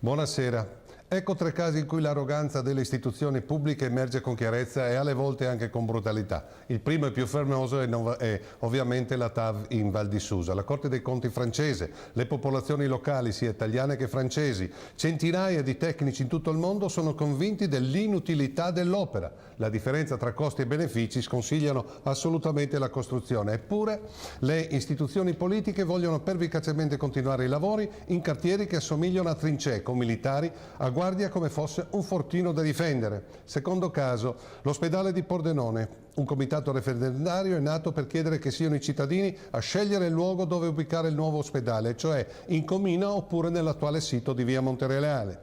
Buonasera. Ecco tre casi in cui l'arroganza delle istituzioni pubbliche emerge con chiarezza e alle volte anche con brutalità. Il primo e più fermoso è ovviamente la TAV in Val di Susa, la Corte dei Conti francese, le popolazioni locali sia italiane che francesi, centinaia di tecnici in tutto il mondo sono convinti dell'inutilità dell'opera. La differenza tra costi e benefici sconsigliano assolutamente la costruzione, eppure le istituzioni politiche vogliono pervicacemente continuare i lavori in cartieri che assomigliano a trincee con militari a guardia come fosse un fortino da difendere. Secondo caso, l'ospedale di Pordenone. Un comitato referendario è nato per chiedere che siano i cittadini a scegliere il luogo dove ubicare il nuovo ospedale, cioè in Comina oppure nell'attuale sito di via Montereale.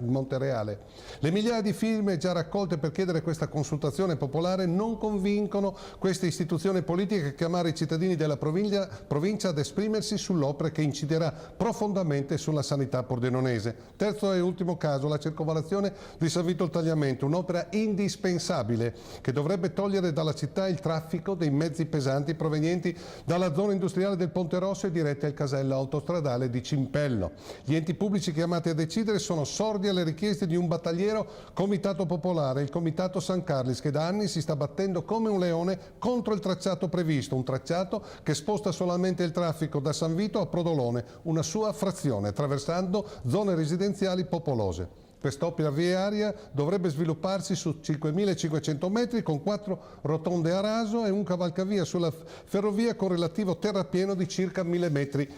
Le migliaia di firme già raccolte per chiedere questa consultazione popolare non convincono queste istituzioni politiche a chiamare i cittadini della provincia ad esprimersi sull'opera che inciderà profondamente sulla sanità pordenonese. Terzo e ultimo caso, la circonvallazione di San Vito al Tagliamento, un'opera indispensabile che dovrebbe togliere dalla città il traffico dei mezzi pesanti provenienti dalla zona industriale del Ponte Rosso e diretti al casello autostradale di Cimpello. Gli enti pubblici chiamati a decidere sono sordi alle richieste di un battagliero comitato popolare, il comitato San Carlis, che da anni si sta battendo come un leone contro il tracciato previsto, un tracciato che sposta solamente il traffico da San Vito a Prodolone, una sua frazione, attraversando zone residenziali popolose. Quest'opera viaria dovrebbe svilupparsi su 5.500 metri con 4 rotonde a raso e un cavalcavia sulla ferrovia con relativo terrapieno di circa 1.000 metri.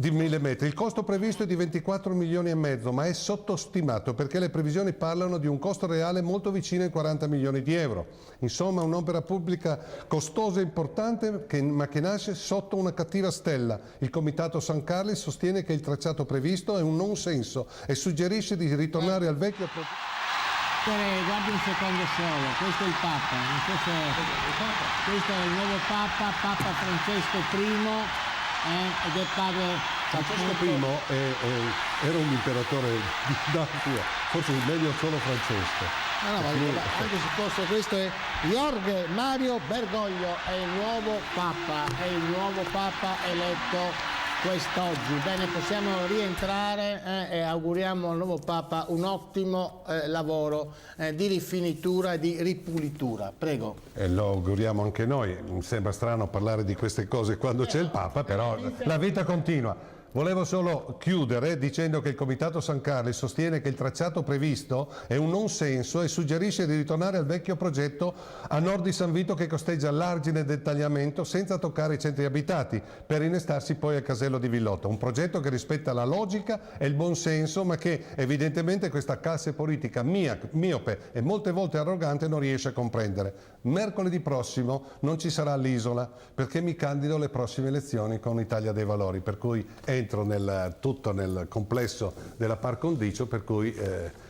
Il costo previsto è di 24 milioni e mezzo, ma è sottostimato perché le previsioni parlano di un costo reale molto vicino ai 40 milioni di euro. Insomma, un'opera pubblica costosa e importante, ma che nasce sotto una cattiva stella. Il comitato San Carli sostiene che il tracciato previsto è un non senso e suggerisce di ritornare al vecchio progetto. Guardi un secondo solo, questo è il Papa, non so se... questo è il nuovo Papa, Papa Francesco I. Ed è padre Francesco I era un imperatore di Dacia, forse meglio solo Francesco. No, ma anche se fosse, questo è Jorge Mario Bergoglio, è il nuovo Papa eletto quest'oggi. Bene, possiamo rientrare e auguriamo al nuovo Papa un ottimo lavoro di rifinitura e di ripulitura. Prego. E lo auguriamo anche noi. Mi sembra strano parlare di queste cose quando c'è il Papa, però la vita continua. Volevo solo chiudere dicendo che il Comitato San Carli sostiene che il tracciato previsto è un non senso e suggerisce di ritornare al vecchio progetto a nord di San Vito che costeggia l'argine del tagliamento senza toccare i centri abitati per innestarsi poi al casello di Villotto. Un progetto che rispetta la logica e il buon senso ma che evidentemente questa classe politica miope e molte volte arrogante non riesce a comprendere. Mercoledì prossimo non ci sarà l'Isola perché mi candido alle prossime elezioni con Italia dei Valori, per cui entro tutto nel complesso della par condicio, per cui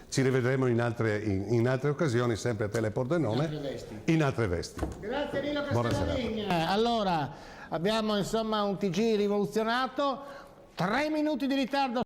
ci rivedremo in altre occasioni, sempre a Tele Pordenone, in altre vesti. Grazie Nino Castellani. Allora, abbiamo insomma un TG rivoluzionato, 3 minuti di ritardo.